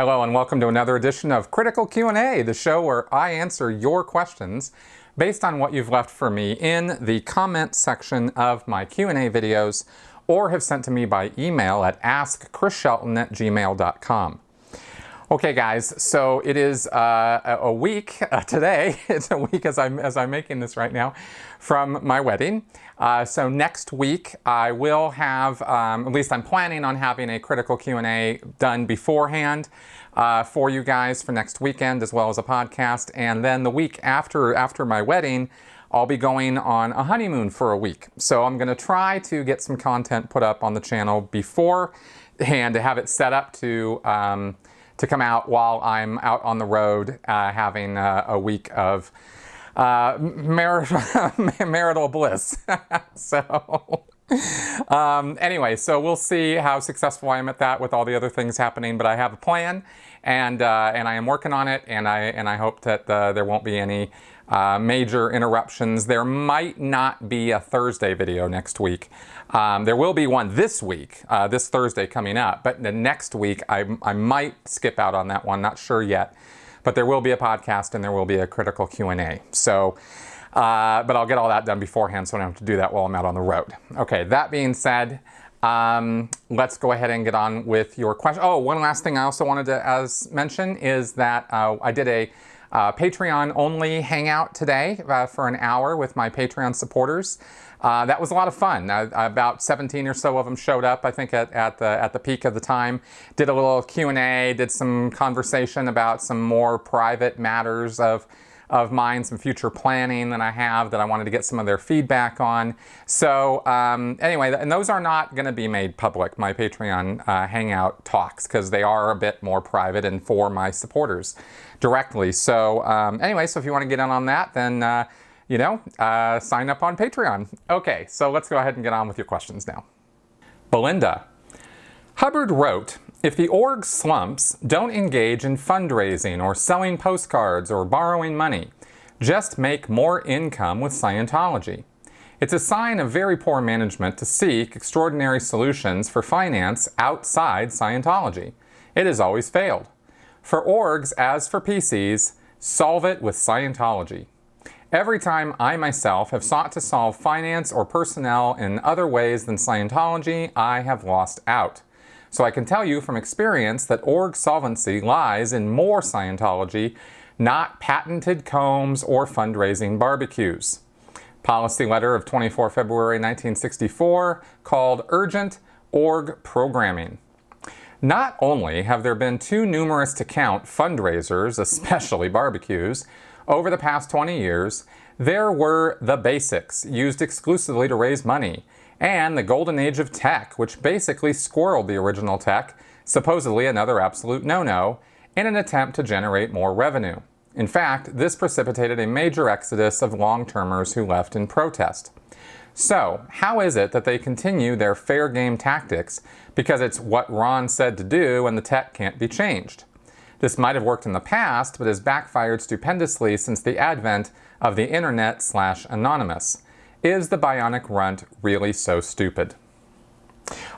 Hello and welcome to another edition of Critical Q&A, the show where I answer your questions based on what you've left for me in the comment section of my Q&A videos or have sent to me by email at askchrisshelton@gmail.com. Okay guys, so it is a week today, it's a week as I'm making this right now, from my wedding. So next week I will have, at least I'm planning on having a critical Q&A done beforehand for you guys for next weekend, as well as a podcast. And then the week after my wedding, I'll be going on a honeymoon for a week. So I'm gonna try to get some content put up on the channel beforehand to have it set up to come out while I'm out on the road having a week of marital bliss. So anyway, so we'll see how successful I am at that with all the other things happening, but I have a plan and I am working on it, and I hope that there won't be any major interruptions. There might not be a Thursday video next week. There will be one this week, this Thursday coming up, but the next week I might skip out on that one, not sure yet. But there will be a podcast and there will be a critical Q&A. So, but I'll get all that done beforehand so I don't have to do that while I'm out on the road. Okay, that being said, let's go ahead and get on with your question. Oh, one last thing I also wanted to mention is that I did a Patreon-only hangout today for an hour with my Patreon supporters. That was a lot of fun. About 17 or so of them showed up, I think, at the peak of the time. Did a little Q&A, did some conversation about some more private matters of mine, some future planning that I have that I wanted to get some of their feedback on. So anyway, and those are not going to be made public, my Patreon hangout talks, because they are a bit more private and for my supporters directly. So anyway, so if you want to get in on that, then sign up on Patreon. Okay, so let's go ahead and get on with your questions now. Belinda. Hubbard wrote, if the org slumps, don't engage in fundraising or selling postcards or borrowing money. Just make more income with Scientology. It's a sign of very poor management to seek extraordinary solutions for finance outside Scientology. It has always failed. For orgs, as for PCs, solve it with Scientology. Every time I myself have sought to solve finance or personnel in other ways than Scientology, I have lost out. So I can tell you from experience that org solvency lies in more Scientology, not patented combs or fundraising barbecues. Policy letter of 24 February 1964 called Urgent Org Programming. Not only have there been too numerous to count fundraisers, especially barbecues, over the past 20 years, there were the basics, used exclusively to raise money, and the golden age of tech, which basically squirreled the original tech, supposedly another absolute no-no, in an attempt to generate more revenue. In fact, this precipitated a major exodus of long-termers who left in protest. So, how is it that they continue their fair game tactics because it's what Ron said to do and the tech can't be changed? This might have worked in the past, but has backfired stupendously since the advent of the internet/anonymous. Is the bionic runt really so stupid?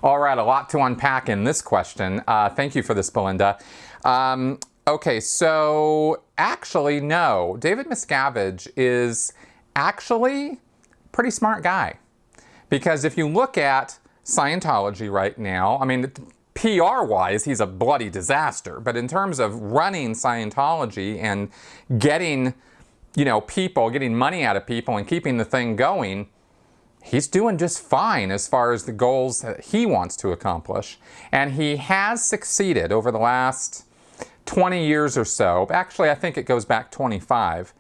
All right, a lot to unpack in this question. Thank you for this, Belinda. Okay, so actually, no. David Miscavige is actually a pretty smart guy. Because if you look at Scientology right now, I mean, PR-wise, he's a bloody disaster. But in terms of running Scientology and getting, people, getting money out of people and keeping the thing going, he's doing just fine as far as the goals that he wants to accomplish. And he has succeeded over the last 20 years or so. Actually, I think it goes back 25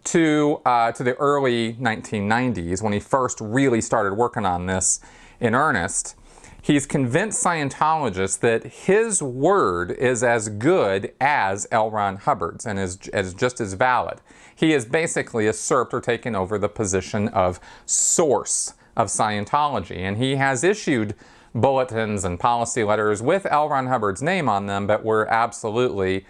to the early 1990s when he first really started working on this in earnest. He's convinced Scientologists that his word is as good as L. Ron Hubbard's and is just as valid. He has basically usurped or taken over the position of source of Scientology, and he has issued bulletins and policy letters with L. Ron Hubbard's name on them, but were absolutely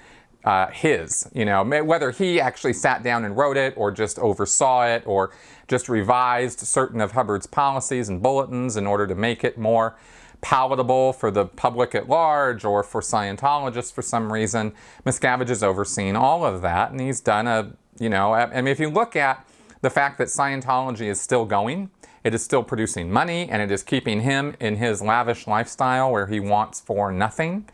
his. Whether he actually sat down and wrote it or just oversaw it or just revised certain of Hubbard's policies and bulletins in order to make it more. palatable for the public at large or for Scientologists for some reason, Miscavige has overseen all of that, and he's done I mean, if you look at the fact that Scientology is still going, it is still producing money, and it is keeping him in his lavish lifestyle where he wants for nothing,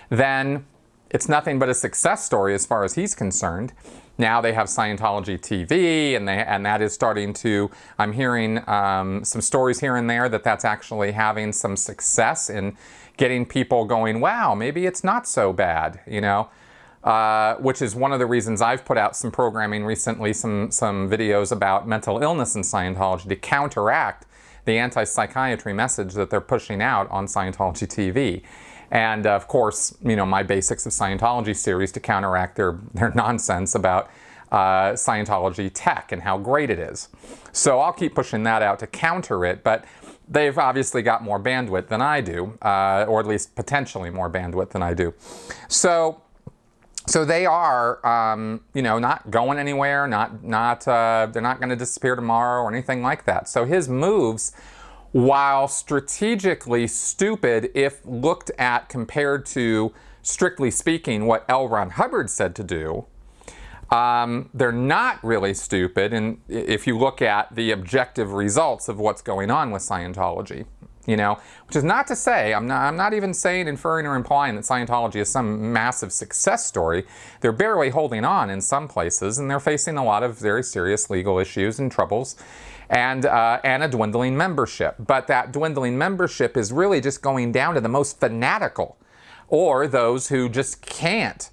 then it's nothing but a success story as far as he's concerned. Now they have Scientology TV, and that is starting to, I'm hearing some stories here and there that's actually having some success in getting people going, wow, maybe it's not so bad, which is one of the reasons I've put out some programming recently, some videos about mental illness in Scientology to counteract the anti-psychiatry message that they're pushing out on Scientology TV. And of course, my Basics of Scientology series to counteract their nonsense about Scientology tech and how great it is. So I'll keep pushing that out to counter it, but they've obviously got more bandwidth than I do, or at least potentially more bandwidth than I do. So they are, not going anywhere, they're not going to disappear tomorrow or anything like that. So his moves, while strategically stupid if looked at compared to, strictly speaking, what L. Ron Hubbard said to do, they're not really stupid, and if you look at the objective results of what's going on with Scientology, which is not to say, I'm not even saying, inferring, or implying that Scientology is some massive success story. They're barely holding on in some places, and they're facing a lot of very serious legal issues and troubles, and a dwindling membership. But that dwindling membership is really just going down to the most fanatical, or those who just can't,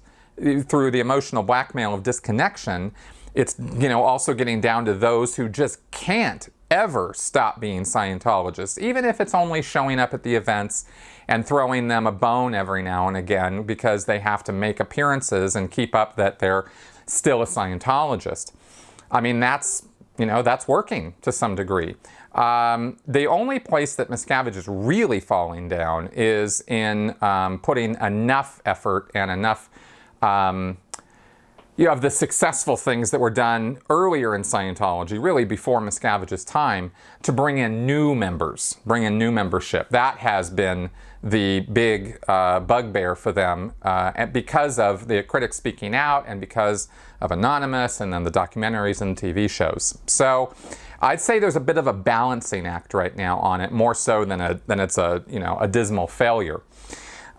through the emotional blackmail of disconnection. It's also getting down to those who just can't ever stop being Scientologists, even if it's only showing up at the events and throwing them a bone every now and again because they have to make appearances and keep up that they're still a Scientologist. I mean, that's working to some degree. The only place that Miscavige is really falling down is in putting enough effort and enough of the successful things that were done earlier in Scientology, really before Miscavige's time, to bring in new members, bring in new membership. That has been the big bugbear for them, and because of the critics speaking out and because of Anonymous and then the documentaries and TV shows. So I'd say there's a bit of a balancing act right now on it, more so than it's a dismal failure.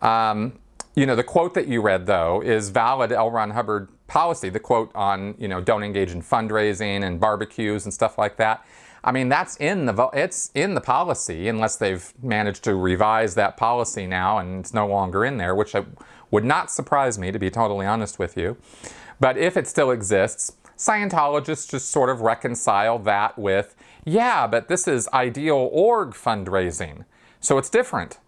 The quote that you read, though, is valid L. Ron Hubbard policy. The quote on, don't engage in fundraising and barbecues and stuff like that. I mean, it's in the policy, unless they've managed to revise that policy now and it's no longer in there, which would not surprise me, to be totally honest with you. But if it still exists, Scientologists just sort of reconcile that with, yeah, but this is Ideal Org fundraising, so it's different.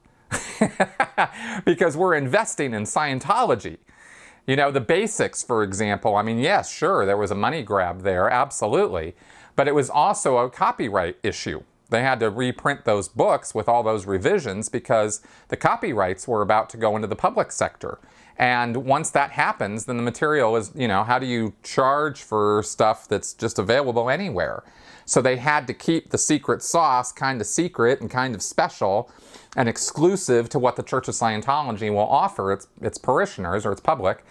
Because we're investing in Scientology. The Basics, for example, I mean, yes, sure, there was a money grab there, absolutely. But it was also a copyright issue. They had to reprint those books with all those revisions because the copyrights were about to go into the public sector. And once that happens, then the material is, how do you charge for stuff that's just available anywhere? So they had to keep the secret sauce kind of secret and kind of special and exclusive to what the Church of Scientology will offer its parishioners, or its public.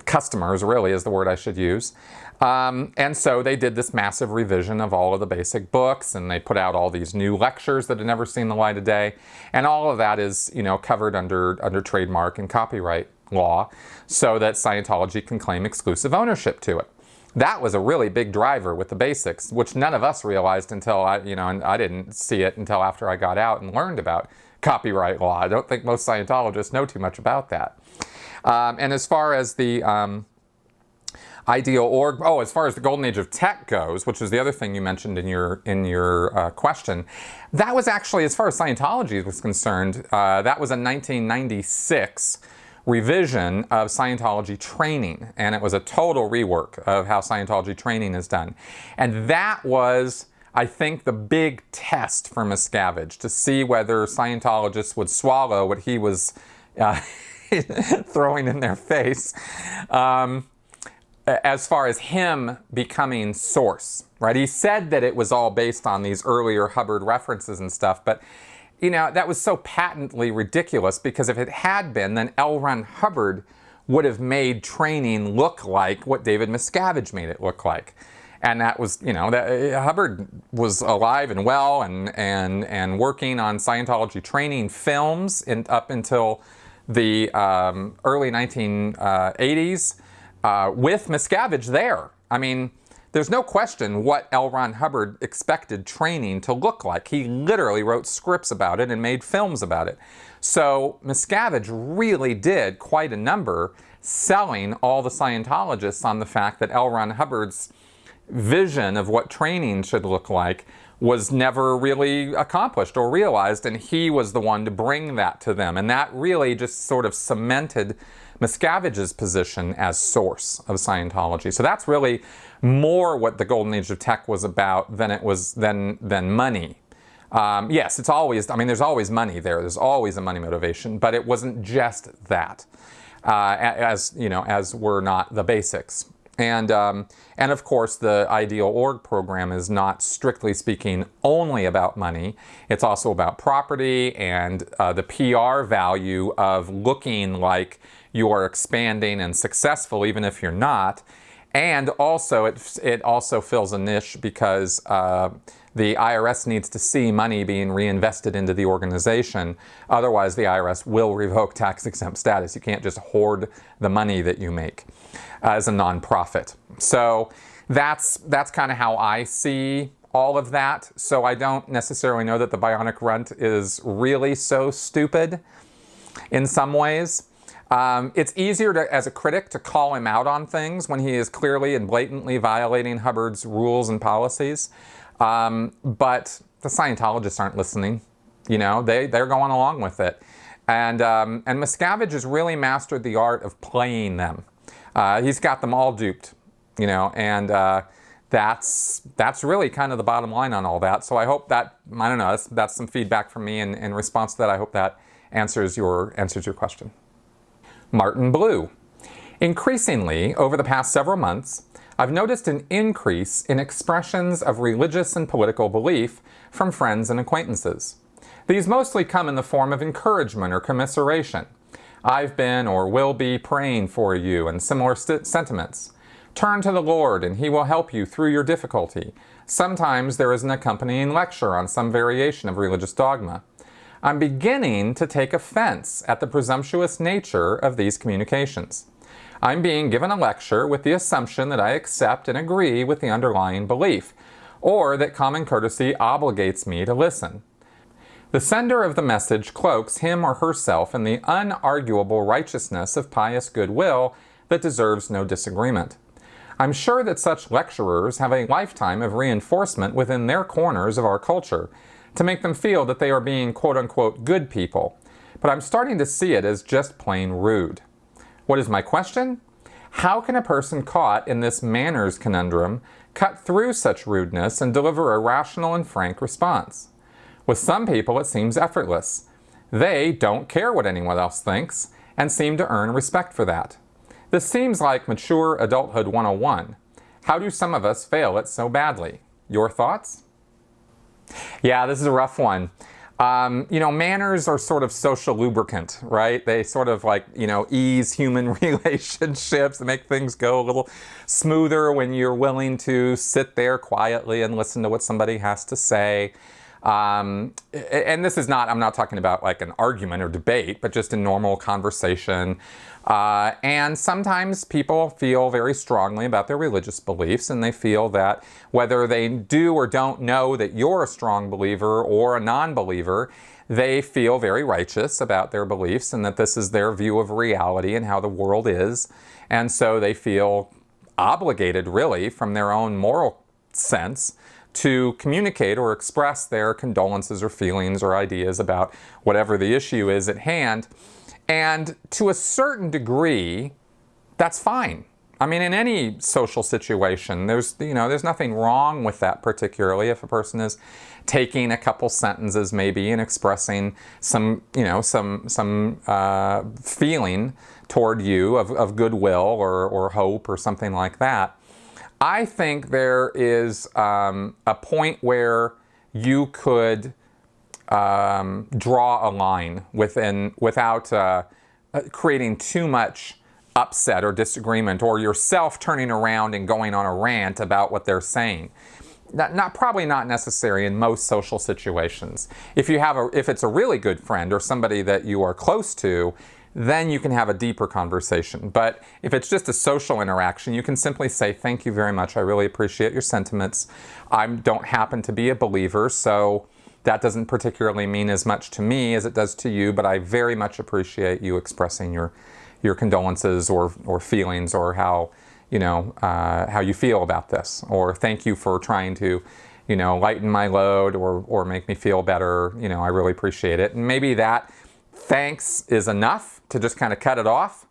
Customers, really, is the word I should use. And so they did this massive revision of all of the basic books, and they put out all these new lectures that had never seen the light of day. And all of that is, covered under trademark and copyright law, so that Scientology can claim exclusive ownership to it. That was a really big driver with the Basics, which none of us realized until and I didn't see it until after I got out and learned about copyright law. I don't think most Scientologists know too much about that. And as far as the Ideal Org, as far as the Golden Age of Tech goes, which is the other thing you mentioned in your question, that was actually, as far as Scientology was concerned, that was a 1996 revision of Scientology training, and it was a total rework of how Scientology training is done. And that was, I think, the big test for Miscavige, to see whether Scientologists would swallow what he was throwing in their face, as far as him becoming source, right? He said that it was all based on these earlier Hubbard references and stuff, but that was so patently ridiculous, because if it had been, then L. Ron Hubbard would have made training look like what David Miscavige made it look like. And that was, that Hubbard was alive and well and working on Scientology training films up until the early 1980s with Miscavige there. I mean, there's no question what L. Ron Hubbard expected training to look like. He literally wrote scripts about it and made films about it. So Miscavige really did quite a number selling all the Scientologists on the fact that L. Ron Hubbard's vision of what training should look like was never really accomplished or realized, and he was the one to bring that to them. And that really just sort of cemented Miscavige's position as source of Scientology. So that's really more what the Golden Age of Tech was about than it was than money. Yes, it's always, there's always money there. There's always a money motivation, but it wasn't just that, as were not the basics. And of course, the Ideal Org program is not, strictly speaking, only about money. It's also about property and the PR value of looking like you are expanding and successful, even if you're not. And also, it also fills a niche because the IRS needs to see money being reinvested into the organization. Otherwise, the IRS will revoke tax-exempt status. You can't just hoard the money that you make as a nonprofit. So that's kind of how I see all of that. So I don't necessarily know that the Bionic Runt is really so stupid in some ways. It's easier as a critic to call him out on things when he is clearly and blatantly violating Hubbard's rules and policies. But the Scientologists aren't listening. They're going along with it. And Miscavige has really mastered the art of playing them. He's got them all duped, and that's really kind of the bottom line on all that. So I hope that, I don't know, that's some feedback from me in response to that. I hope that answers your question. Martin Blue. Increasingly, over the past several months, I've noticed an increase in expressions of religious and political belief from friends and acquaintances. These mostly come in the form of encouragement or commiseration. I've been or will be praying for you, and similar sentiments. Turn to the Lord and He will help you through your difficulty. Sometimes there is an accompanying lecture on some variation of religious dogma. I'm beginning to take offense at the presumptuous nature of these communications. I'm being given a lecture with the assumption that I accept and agree with the underlying belief, or that common courtesy obligates me to listen. The sender of the message cloaks him or herself in the unarguable righteousness of pious goodwill that deserves no disagreement. I'm sure that such lecturers have a lifetime of reinforcement within their corners of our culture to make them feel that they are being quote-unquote good people, but I'm starting to see it as just plain rude. What is my question? How can a person caught in this manners conundrum cut through such rudeness and deliver a rational and frank response? With some people, it seems effortless. They don't care what anyone else thinks and seem to earn respect for that. This seems like mature adulthood 101. How do some of us fail it so badly? Your thoughts? Yeah, this is a rough one. Manners are sort of social lubricant, right? They sort of ease human relationships and make things go a little smoother when you're willing to sit there quietly and listen to what somebody has to say. And this is not, I'm not talking about like an argument or debate, but just a normal conversation. And sometimes people feel very strongly about their religious beliefs, and they feel that whether they do or don't know that you're a strong believer or a non-believer, they feel very righteous about their beliefs and that this is their view of reality and how the world is. And so they feel obligated, really, from their own moral sense, to communicate or express their condolences or feelings or ideas about whatever the issue is at hand. And to a certain degree, that's fine. I mean, in any social situation, there's nothing wrong with that, particularly if a person is taking a couple sentences maybe and expressing some feeling toward you of goodwill or hope or something like that. I think there is a point where you could draw a line without creating too much upset or disagreement, or yourself turning around and going on a rant about what they're saying. Probably not necessary in most social situations. If it's a really good friend or somebody that you are close to, then you can have a deeper conversation. But if it's just a social interaction, you can simply say, thank you very much. I really appreciate your sentiments. I don't happen to be a believer, so that doesn't particularly mean as much to me as it does to you, but I very much appreciate you expressing your condolences or feelings, or how you feel about this, or thank you for trying to, lighten my load or make me feel better. I really appreciate it. And maybe that thanks is enough to just kind of cut it off.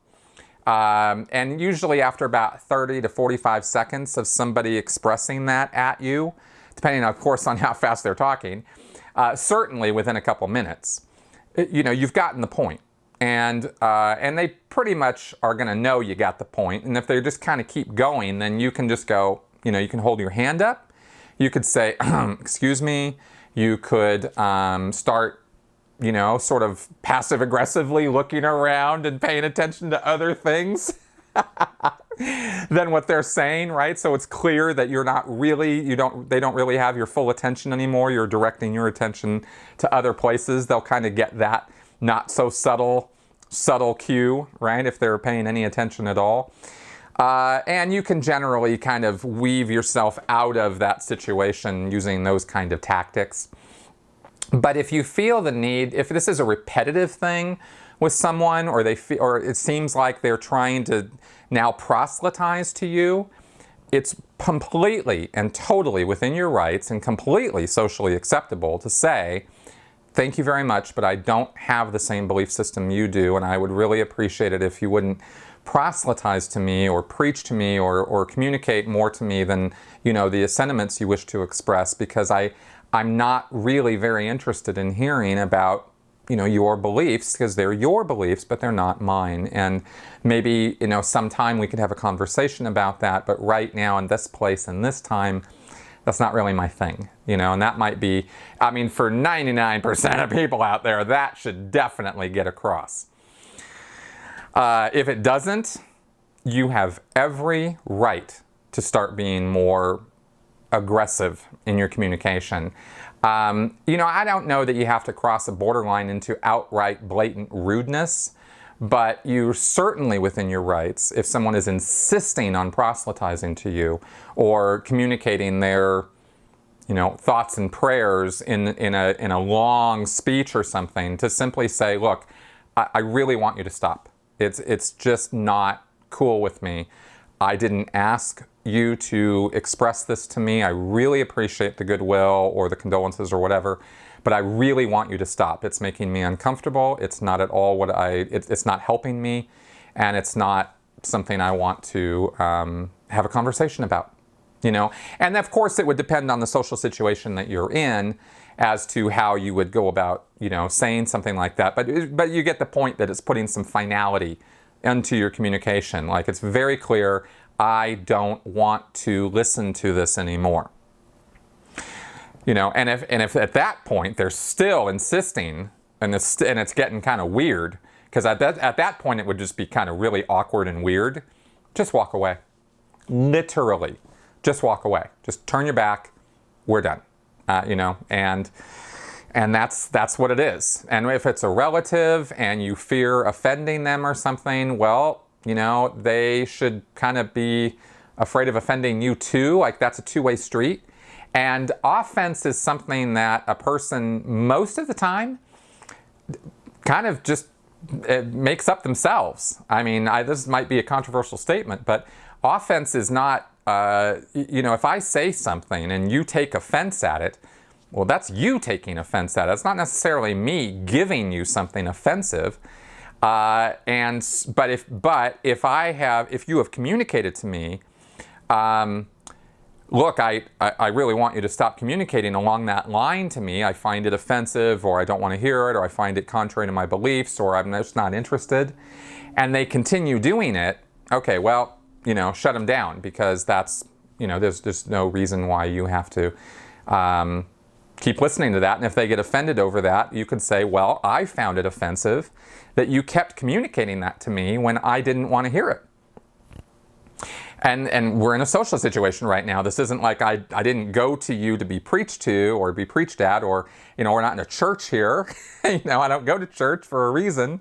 And usually after about 30 to 45 seconds of somebody expressing that at you, depending, of course, on how fast they're talking, certainly within a couple minutes, you've gotten the point. And they pretty much are going to know you got the point. And if they just kind of keep going, then you can just go, you can hold your hand up. You could say, excuse me. You could start, sort of passive aggressively looking around and paying attention to other things than what they're saying, right? So it's clear that you're not really, they don't really have your full attention anymore. You're directing your attention to other places. They'll kind of get that not so subtle cue, right, if they're paying any attention at all. And you can generally kind of weave yourself out of that situation using those kind of tactics. But if you feel the need, if this is a repetitive thing with someone, or it seems like they're trying to now proselytize to you, it's completely and totally within your rights and completely socially acceptable to say, thank you very much, but I don't have the same belief system you do, and I would really appreciate it if you wouldn't proselytize to me or preach to me or communicate more to me than, the sentiments you wish to express, because I'm not really very interested in hearing about, your beliefs, because they're your beliefs, but they're not mine. And maybe, sometime we could have a conversation about that, but right now in this place and this time, that's not really my thing, and that might be, for 99% of people out there, that should definitely get across. If it doesn't, you have every right to start being more aggressive in your communication. I don't know that you have to cross a borderline into outright blatant rudeness, but you're certainly within your rights if someone is insisting on proselytizing to you or communicating their, thoughts and prayers in a long speech or something, to simply say, look, I really want you to stop. It's just not cool with me. I didn't ask you to express this to me. I really appreciate the goodwill or the condolences or whatever, but I really want you to stop. It's making me uncomfortable. It's not at all it's not helping me, and it's not something I want to have a conversation about, And of course it would depend on the social situation that you're in as to how you would go about, saying something like that. But you get the point that it's putting some finality into your communication. Like, it's very clear, I don't want to listen to this anymore. And if at that point they're still insisting, and it's getting kind of weird, because at that point it would just be kind of really awkward and weird, just walk away. Literally, just walk away. Just turn your back. We're done. And that's what it is. And if it's a relative and you fear offending them or something, well, they should kind of be afraid of offending you too. Like, that's a two-way street. And offense is something that a person, most of the time, kind of just makes up themselves. This might be a controversial statement, but offense is not, if I say something and you take offense at it, well, that's you taking offense at it. It's not necessarily me giving you something offensive. But if you have communicated to me, look, I really want you to stop communicating along that line to me. I find it offensive, or I don't want to hear it, or I find it contrary to my beliefs, or I'm just not interested. And they continue doing it. Okay, well, shut them down, because that's, there's no reason why you have to, keep listening to that. And if they get offended over that, you could say, well, I found it offensive that you kept communicating that to me when I didn't want to hear it. And we're in a social situation right now. This isn't like I didn't go to you to be preached to or be preached at, or, we're not in a church here. I don't go to church for a reason.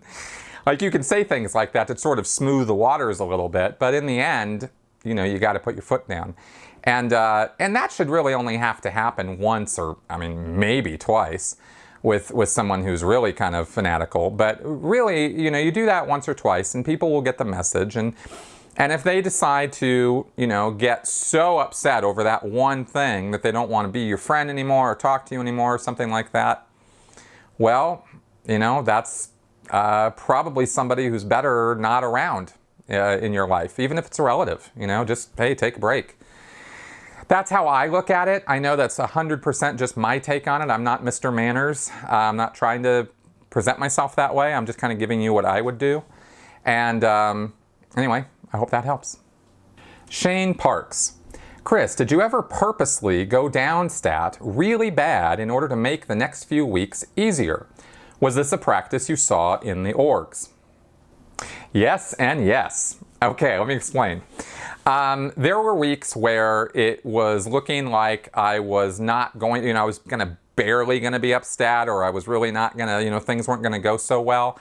Like, you can say things like that to sort of smooth the waters a little bit, but in the end, you got to put your foot down. And that should really only have to happen once, or maybe twice, with someone who's really kind of fanatical. But really, you do that once or twice, and people will get the message. And if they decide to, get so upset over that one thing that they don't want to be your friend anymore or talk to you anymore or something like that, well, that's probably somebody who's better not around in your life, even if it's a relative. Just, hey, take a break. That's how I look at it. I know that's 100% just my take on it. I'm not Mr. Manners. I'm not trying to present myself that way. I'm just kind of giving you what I would do. And anyway, I hope that helps. Shane Parks. Chris, did you ever purposely go down stat really bad in order to make the next few weeks easier? Was this a practice you saw in the orgs? Yes and yes. Okay, let me explain. There were weeks where it was looking like I was not going, I was barely going to be up stat, or I was really not going to, things weren't going to go so well.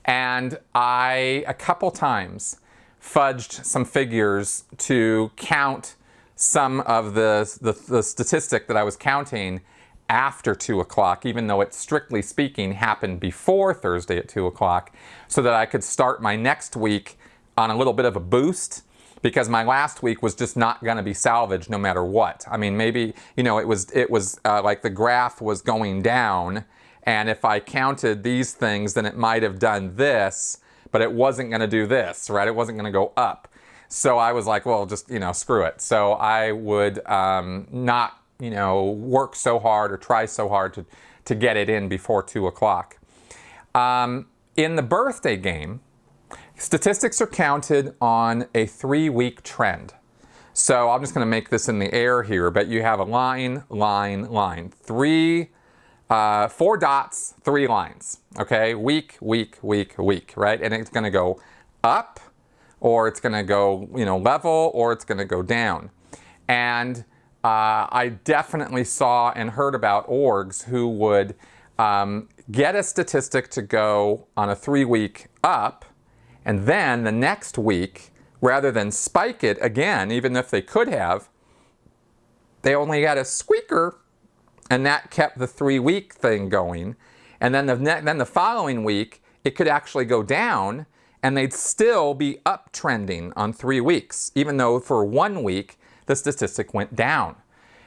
And I, a couple times, fudged some figures to count some of the statistic that I was counting after 2 o'clock, even though it, strictly speaking, happened before Thursday at 2 o'clock, so that I could start my next week on a little bit of a boost, because my last week was just not going to be salvaged no matter what. Maybe, it was like the graph was going down, and if I counted these things, then it might have done this, but it wasn't going to do this, right? It wasn't going to go up. So I was like, well, just, screw it. So I would not, work so hard or try so hard to get it in before 2 o'clock. In the birthday game, statistics are counted on a 3-week trend. So I'm just going to make this in the air here, but you have a line, line, line. 4 dots, 3 lines, okay? Week, week, week, week, right? And it's going to go up, or it's going to go, level, or it's going to go down. And I definitely saw and heard about orgs who would get a statistic to go on a 3-week up, and then the next week, rather than spike it again, even if they could have, they only got a squeaker, and that kept the 3-week thing going. And then the following week, it could actually go down, and they'd still be uptrending on 3 weeks, even though for 1 week, the statistic went down.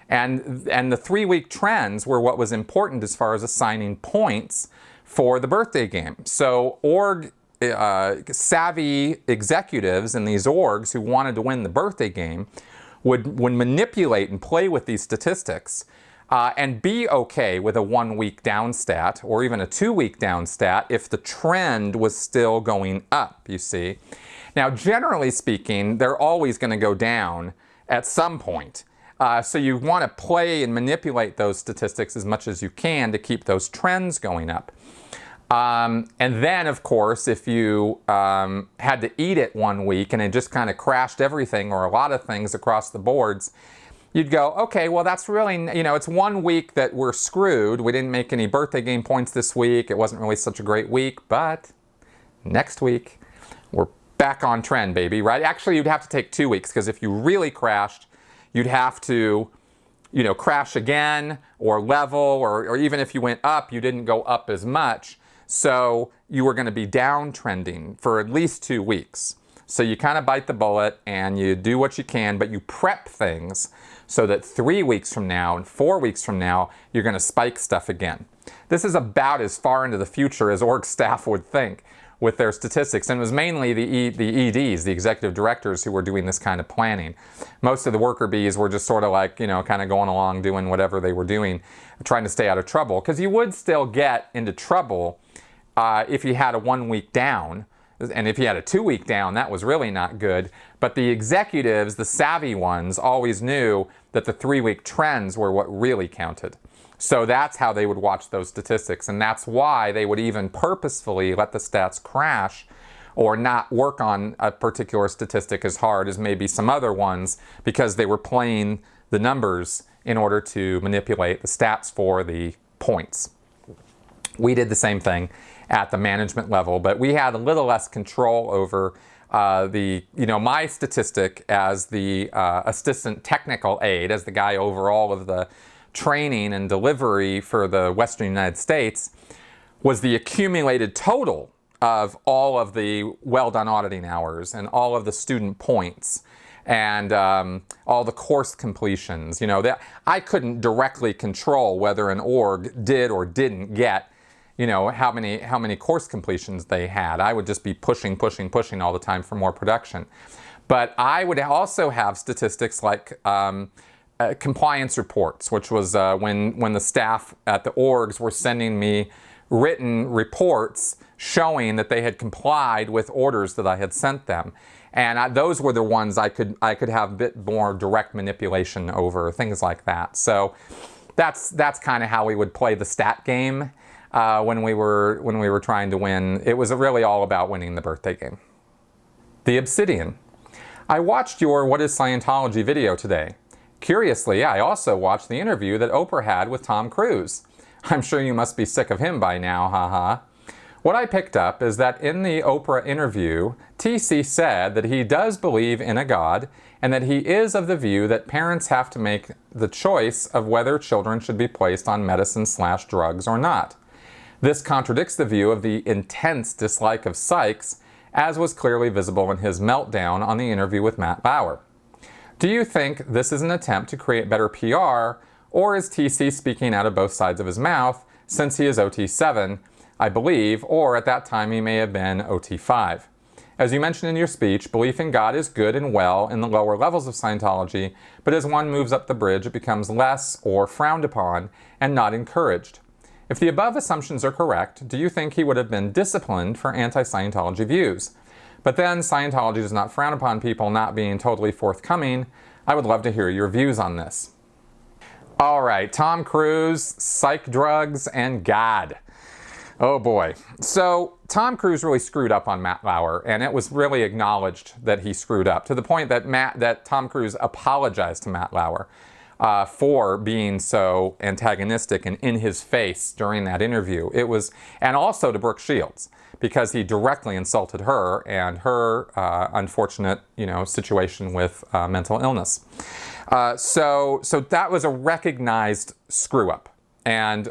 And the 3-week trends were what was important as far as assigning points for the birthday game. So org savvy executives in these orgs who wanted to win the birthday game would manipulate and play with these statistics and be okay with a 1-week down stat or even a 2-week down stat if the trend was still going up, you see. Now, generally speaking, they're always going to go down at some point. So you want to play and manipulate those statistics as much as you can to keep those trends going up. And then, of course, if you had to eat it 1 week and it just kind of crashed everything or a lot of things across the boards, you'd go, okay, well, that's really, it's 1 week that we're screwed. We didn't make any birthday game points this week. It wasn't really such a great week, but next week, we're back on trend, baby, right? Actually, you'd have to take 2 weeks, because if you really crashed, you'd have to, crash again or level, or even if you went up, you didn't go up as much. So you were going to be downtrending for at least 2 weeks. So you kind of bite the bullet and you do what you can, but you prep things so that 3 weeks from now and 4 weeks from now, you're going to spike stuff again. This is about as far into the future as org staff would think with their statistics. And it was mainly the EDs, the executive directors, who were doing this kind of planning. Most of the worker bees were just sort of like, kind of going along doing whatever they were doing, trying to stay out of trouble. Because you would still get into trouble if you had a 1 week down. And if you had a 2 week down, that was really not good. But the executives, the savvy ones, always knew that the 3 week trends were what really counted. So that's how they would watch those statistics, and that's why they would even purposefully let the stats crash or not work on a particular statistic as hard as maybe some other ones, because they were playing the numbers in order to manipulate the stats for the points. We did the same thing at the management level, but we had a little less control over my statistic as the assistant technical aide, as the guy over all of the training and delivery for the Western United States, was the accumulated total of all of the well-done auditing hours and all of the student points and all the course completions. That I couldn't directly control whether an org did or didn't get how many course completions they had. I would just be pushing all the time for more production. But I would also have statistics like compliance reports, which was when the staff at the orgs were sending me written reports showing that they had complied with orders that I had sent them. And those were the ones I could have a bit more direct manipulation over, things like that. So that's kind of how we would play the stat game. When we were trying to win. It was really all about winning the birthday game. The Obsidian. I watched your What is Scientology video today. Curiously, I also watched the interview that Oprah had with Tom Cruise. I'm sure you must be sick of him by now, haha. What I picked up is that in the Oprah interview, TC said that he does believe in a God and that he is of the view that parents have to make the choice of whether children should be placed on medicine/drugs or not. This contradicts the view of the intense dislike of psychs, as was clearly visible in his meltdown on the interview with Matt Lauer. Do you think this is an attempt to create better PR, or is TC speaking out of both sides of his mouth, since he is OT7, I believe, or at that time he may have been OT5? As you mentioned in your speech, belief in God is good and well in the lower levels of Scientology, but as one moves up the bridge, it becomes less or frowned upon and not encouraged. If the above assumptions are correct, do you think he would have been disciplined for anti-Scientology views? But then Scientology does not frown upon people not being totally forthcoming. I would love to hear your views on this. All right, Tom Cruise, psych drugs, and God. Oh boy. So Tom Cruise really screwed up on Matt Lauer, and it was really acknowledged that he screwed up, to the point that Tom Cruise apologized to Matt Lauer for being so antagonistic and in his face during that interview. And also to Brooke Shields, because he directly insulted her and her unfortunate, situation with mental illness. So that was a recognized screw up. And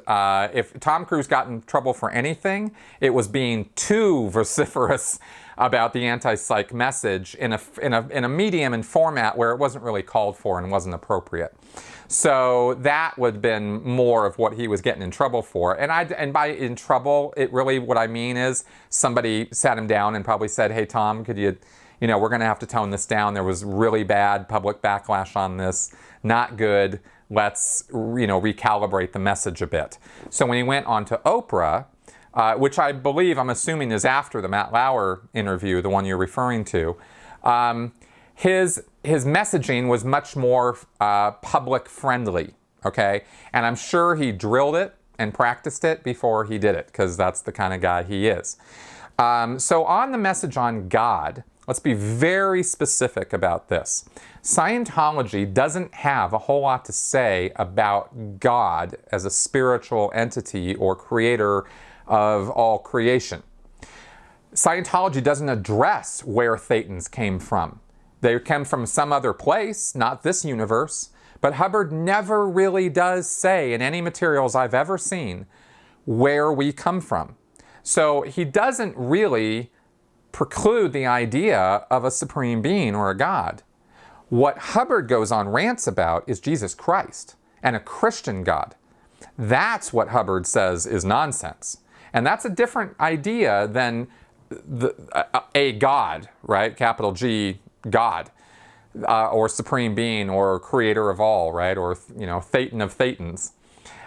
if Tom Cruise got in trouble for anything, it was being too vociferous about the anti-psych message in a medium and format where it wasn't really called for and wasn't appropriate. So that would have been more of what he was getting in trouble for. And by in trouble, what I mean is somebody sat him down and probably said, "Hey Tom, could you, we're going to have to tone this down. There was really bad public backlash on this. Not good. Let's, recalibrate the message a bit." So when he went on to Oprah, which I'm assuming is after the Matt Lauer interview, the one you're referring to, his messaging was much more public friendly, okay? And I'm sure he drilled it and practiced it before he did it, because that's the kind of guy he is. So on the message on God, let's be very specific about this. Scientology doesn't have a whole lot to say about God as a spiritual entity or creator of all creation. Scientology doesn't address where Thetans came from. They came from some other place, not this universe. But Hubbard never really does say in any materials I've ever seen where we come from. So he doesn't really preclude the idea of a supreme being or a God. What Hubbard goes on rants about is Jesus Christ and a Christian God. That's what Hubbard says is nonsense. And that's a different idea than a God, right? Capital G, God, or supreme being or creator of all, right? Or, Thetan of Thetans.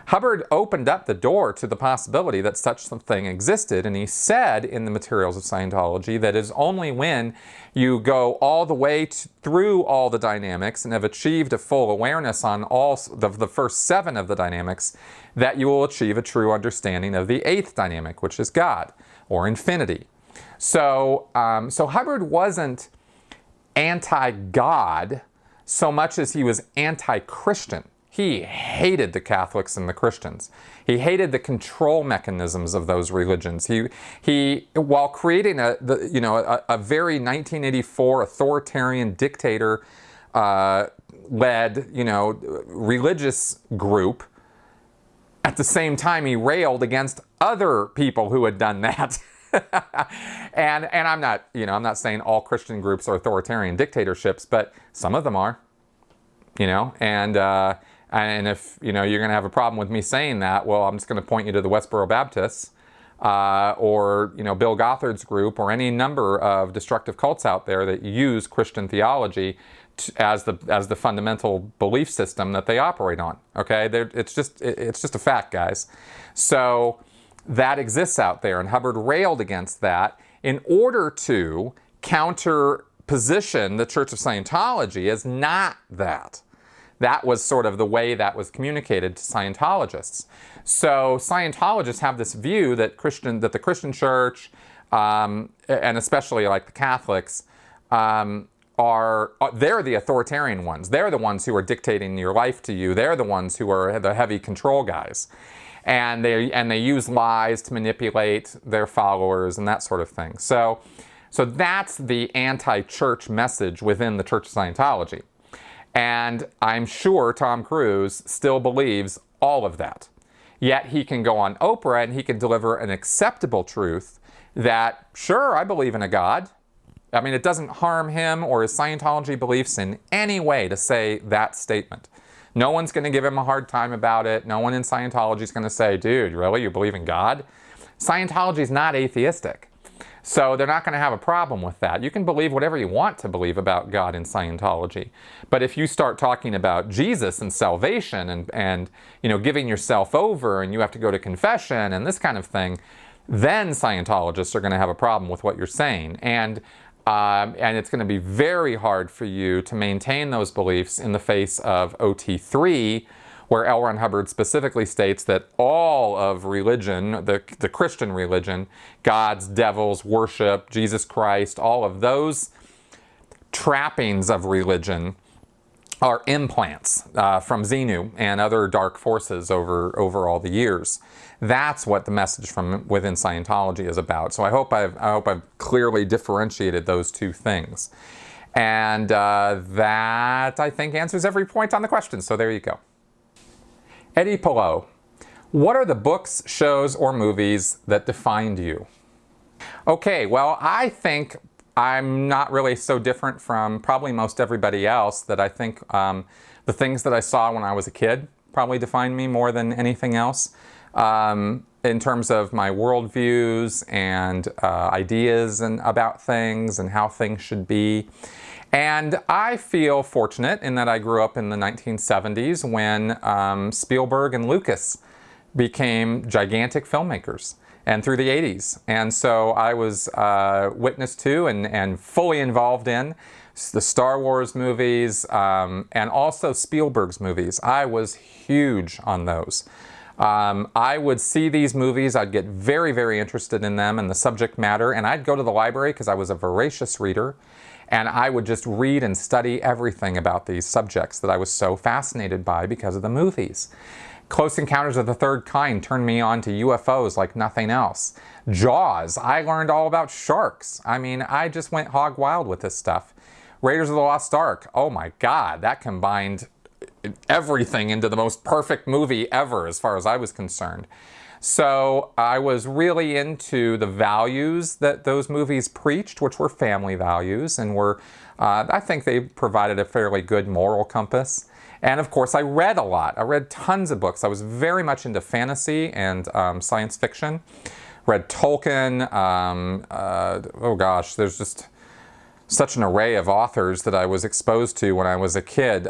Hubbard opened up the door to the possibility that such something existed, and he said in the materials of Scientology that it is only when you go all the way through all the dynamics and have achieved a full awareness on all the first 7 of the dynamics that you will achieve a true understanding of the 8th dynamic, which is God or infinity. So Hubbard wasn't anti-God so much as he was anti-Christian. He hated the Catholics and the Christians. He hated the control mechanisms of those religions. He while creating a very 1984 authoritarian dictator led religious group, at the same time he railed against other people who had done that. and I'm not saying all Christian groups are authoritarian dictatorships, but some of them are. And if you're going to have a problem with me saying that, well, I'm just going to point you to the Westboro Baptists or Bill Gothard's group or any number of destructive cults out there that use Christian theology as the fundamental belief system that they operate on. Okay, it's just a fact, guys. So that exists out there, and Hubbard railed against that in order to counter-position the Church of Scientology as not that. That was sort of the way that was communicated to Scientologists. So Scientologists have this view that the Christian Church, and especially like the Catholics, they're the authoritarian ones. They're the ones who are dictating your life to you. They're the ones who are the heavy control guys. And they use lies to manipulate their followers and that sort of thing. So that's the anti-church message within the Church of Scientology. And I'm sure Tom Cruise still believes all of that. Yet he can go on Oprah and he can deliver an acceptable truth that, sure, I believe in a God. I mean, it doesn't harm him or his Scientology beliefs in any way to say that statement. No one's going to give him a hard time about it. No one in Scientology is going to say, dude, really? You believe in God? Scientology is not atheistic. So they're not going to have a problem with that. You can believe whatever you want to believe about God in Scientology. But if you start talking about Jesus and salvation and giving yourself over and you have to go to confession and this kind of thing, then Scientologists are going to have a problem with what you're saying. And it's going to be very hard for you to maintain those beliefs in the face of OT3, where L. Ron Hubbard specifically states that all of religion, the Christian religion, gods, devils, worship, Jesus Christ, all of those trappings of religion are implants from Xenu and other dark forces over all the years. That's what the message from within Scientology is about. So I hope I've clearly differentiated those two things. And that, I think, answers every point on the question. So there you go. Eddie Pillow, what are the books, shows, or movies that defined you? Okay, well, I think I'm not really so different from probably most everybody else, that I think the things that I saw when I was a kid probably defined me more than anything else in terms of my worldviews and ideas and about things and how things should be. And I feel fortunate in that I grew up in the 1970s when Spielberg and Lucas became gigantic filmmakers, and through the 80s. And so I was witness to and fully involved in the Star Wars movies and also Spielberg's movies. I was huge on those. I would see these movies, I'd get very, very interested in them and the subject matter, and I'd go to the library because I was a voracious reader. And I would just read and study everything about these subjects that I was so fascinated by because of the movies. Close Encounters of the Third Kind turned me on to UFOs like nothing else. Jaws, I learned all about sharks. I mean, I just went hog wild with this stuff. Raiders of the Lost Ark, oh my God, that combined everything into the most perfect movie ever as far as I was concerned. So I was really into the values that those movies preached, which were family values, and were, I think they provided a fairly good moral compass. And of course, I read a lot. I read tons of books. I was very much into fantasy and science fiction. Read Tolkien. Oh gosh, there's just such an array of authors that I was exposed to when I was a kid.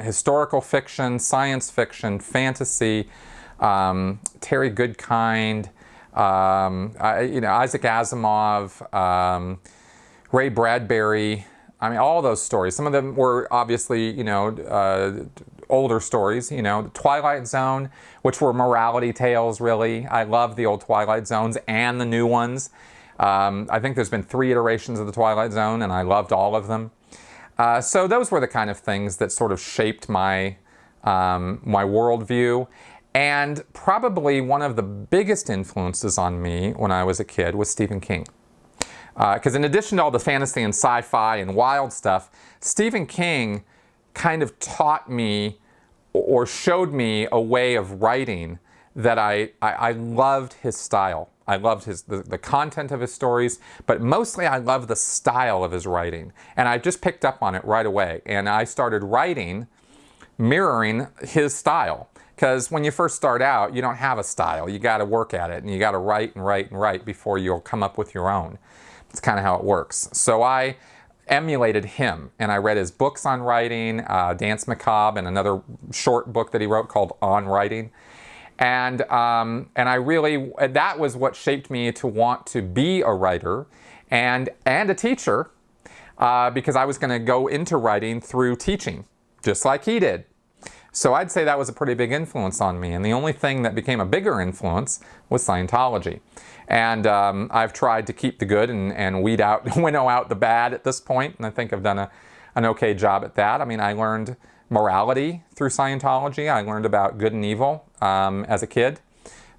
Historical fiction, science fiction, fantasy. Terry Goodkind, Isaac Asimov, Ray Bradbury. I mean, all those stories. Some of them were obviously, older stories. The Twilight Zone, which were morality tales, really. I love the old Twilight Zones and the new ones. I think there's been 3 iterations of the Twilight Zone, and I loved all of them. So those were the kind of things that sort of shaped my worldview. And probably one of the biggest influences on me when I was a kid was Stephen King. Because in addition to all the fantasy and sci-fi and wild stuff, Stephen King kind of taught me or showed me a way of writing that I loved his style. I loved the content of his stories, but mostly I loved the style of his writing. And I just picked up on it right away. And I started writing mirroring his style. Because when you first start out, you don't have a style. You got to work at it, and you got to write and write and write before you'll come up with your own. It's kind of how it works. So I emulated him, and I read his books on writing, Dance Macabre, and another short book that he wrote called On Writing. And I really, that was what shaped me to want to be a writer and a teacher, because I was going to go into writing through teaching, just like he did. So I'd say that was a pretty big influence on me. And the only thing that became a bigger influence was Scientology. And I've tried to keep the good and winnow out the bad at this point. And I think I've done an okay job at that. I mean, I learned morality through Scientology. I learned about good and evil as a kid.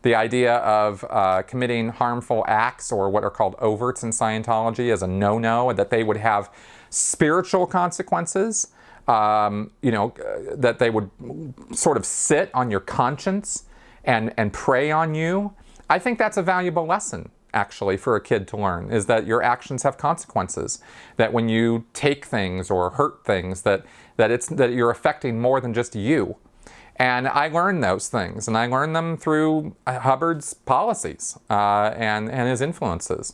The idea of committing harmful acts, or what are called overts in Scientology, as a no-no, that they would have spiritual consequences. That they would sort of sit on your conscience and prey on you. I think that's a valuable lesson, actually, for a kid to learn, is that your actions have consequences. That when you take things or hurt things, that you're affecting more than just you. And I learned those things, and I learned them through Hubbard's policies and his influences.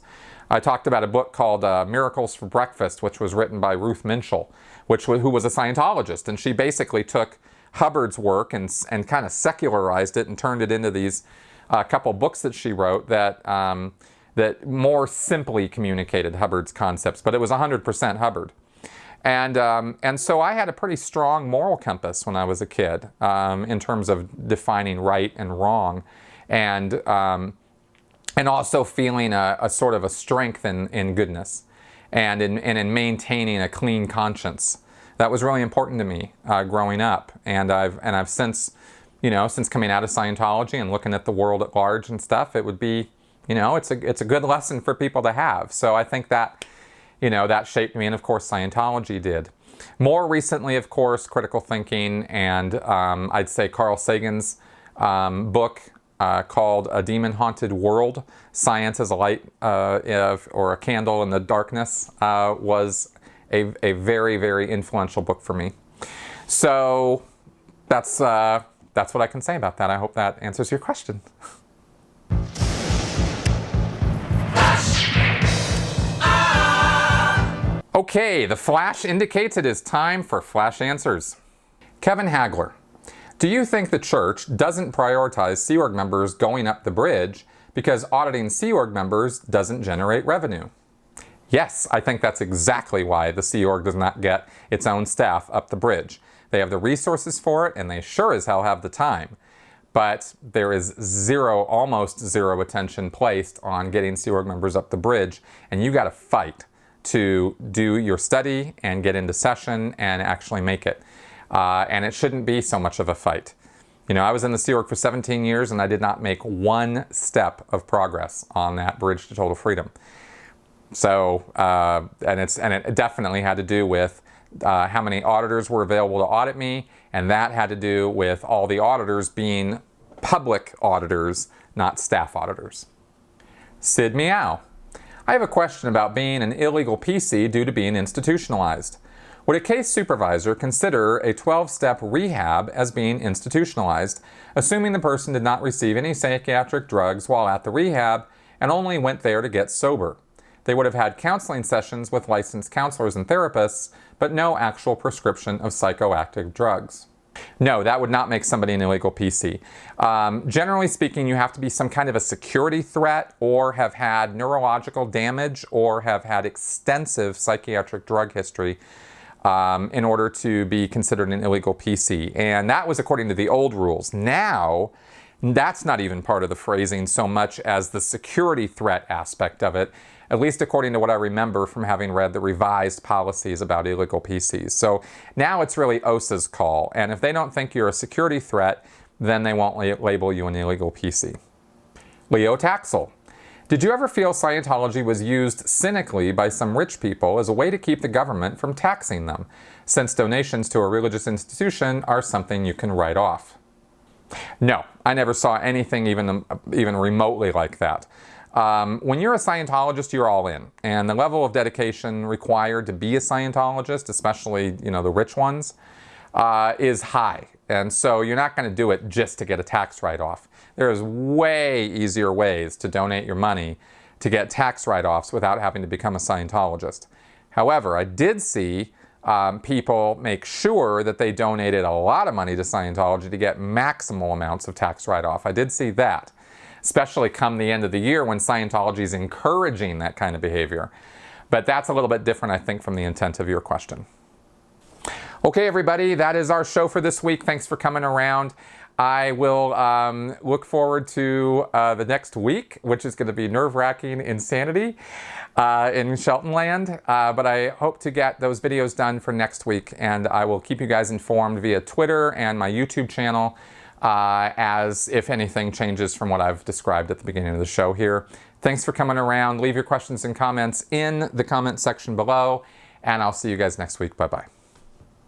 I talked about a book called Miracles for Breakfast, which was written by Ruth Minshall, who was a Scientologist, and she basically took Hubbard's work and kind of secularized it and turned it into these couple books that she wrote that more simply communicated Hubbard's concepts, but it was 100% Hubbard. And so I had a pretty strong moral compass when I was a kid in terms of defining right and wrong, and also feeling a sort of a strength in goodness and in maintaining a clean conscience. That was really important to me growing up, and I've since coming out of Scientology and looking at the world at large and stuff, it would be, it's a good lesson for people to have. So I think that that shaped me, and of course Scientology did. More recently, of course, critical thinking, and I'd say Carl Sagan's book called A Demon-Haunted World, Science as a Light or a Candle in the Darkness, was a very, very influential book for me. So that's what I can say about that. I hope that answers your question. Okay, the flash indicates it is time for Flash Answers. Kevin Hagler, do you think the church doesn't prioritize Sea Org members going up the bridge because auditing Sea Org members doesn't generate revenue? Yes, I think that's exactly why the Sea Org does not get its own staff up the bridge. They have the resources for it, and they sure as hell have the time. But there is almost zero attention placed on getting Sea Org members up the bridge, and you got to fight to do your study and get into session and actually make it. And it shouldn't be so much of a fight. I was in the Sea Org for 17 years, and I did not make one step of progress on that bridge to total freedom. So, and it definitely had to do with how many auditors were available to audit me, and that had to do with all the auditors being public auditors, not staff auditors. Sid Meow. I have a question about being an illegal PC due to being institutionalized. Would a case supervisor consider a 12-step rehab as being institutionalized, assuming the person did not receive any psychiatric drugs while at the rehab and only went there to get sober? They would have had counseling sessions with licensed counselors and therapists, but no actual prescription of psychoactive drugs. No, that would not make somebody an illegal PC. Generally speaking, you have to be some kind of a security threat or have had neurological damage or have had extensive psychiatric drug history in order to be considered an illegal PC. And that was according to the old rules. Now, that's not even part of the phrasing so much as the security threat aspect of it, at least according to what I remember from having read the revised policies about illegal PCs. So now it's really OSA's call, and if they don't think you're a security threat, then they won't label you an illegal PC. Leo Taxel. Did you ever feel Scientology was used cynically by some rich people as a way to keep the government from taxing them, since donations to a religious institution are something you can write off? No, I never saw anything even remotely like that. When you're a Scientologist, you're all in. And the level of dedication required to be a Scientologist, especially, the rich ones, is high. And so you're not going to do it just to get a tax write-off. There's way easier ways to donate your money to get tax write-offs without having to become a Scientologist. However, I did see people make sure that they donated a lot of money to Scientology to get maximal amounts of tax write-off. I did see that, especially come the end of the year when Scientology is encouraging that kind of behavior. But that's a little bit different, I think, from the intent of your question. Okay, everybody, that is our show for this week. Thanks for coming around. I will look forward to the next week, which is going to be nerve-wracking insanity in Shelton Land. But I hope to get those videos done for next week, and I will keep you guys informed via Twitter and my YouTube channel as if anything changes from what I've described at the beginning of the show here. Thanks for coming around. Leave your questions and comments in the comment section below, and I'll see you guys next week. Bye-bye.